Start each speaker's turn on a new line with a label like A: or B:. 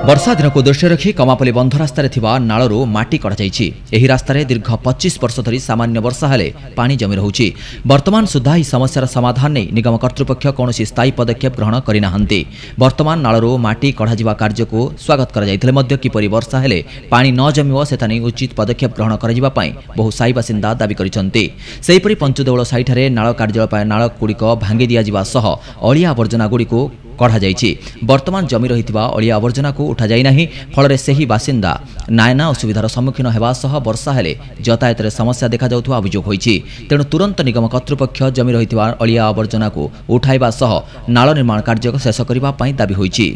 A: वर्षा दिन को दृष्टि रखी कमापल्ली बंध रास्तार नालू माटी कढ़ाई। एही रास्तार दीर्घ 25 वर्ष धरी सामान्य वर्षा हेले पानी जमी रहुछि। वर्तमान सुधा ही समस्यार समाधान नहीं निगम कर्तृपक्ष कौन स्थायी पदक्षेप ग्रहण करना। वर्तमान नालू माटी कढ़ा कार्य को स्वागत कर किपरि वर्षा हेले पानी न जमिव से उचित पदक्षेप ग्रहण कर बहु साई बासिंदा दाबी करिसेंति। सेहिपरि पंचदेउल साइठारे नाल कार्यालय नाल गुड़िक भांगी दिया सह अलिया आवर्जना गुड़िक कढ़ा जाइछि। वर्तमान जमी रहिथिबा अलिया आवर्जना को उठा जाई नाही। फଳରେ ସେହି ବାସିନ୍ଦା नाना असुविधार सम्मुखीन हेबा सह वर्षा हेले यातायात समस्या देखा जाउथुवा अभियोग होइछि। तेणु तुरंत निगम कर्तृपक्ष जमी रहिथिबा अलिया आवर्जना को उठाइबा सह नाल निर्माण कार्य शेष करिबा पई दाबी होइछि।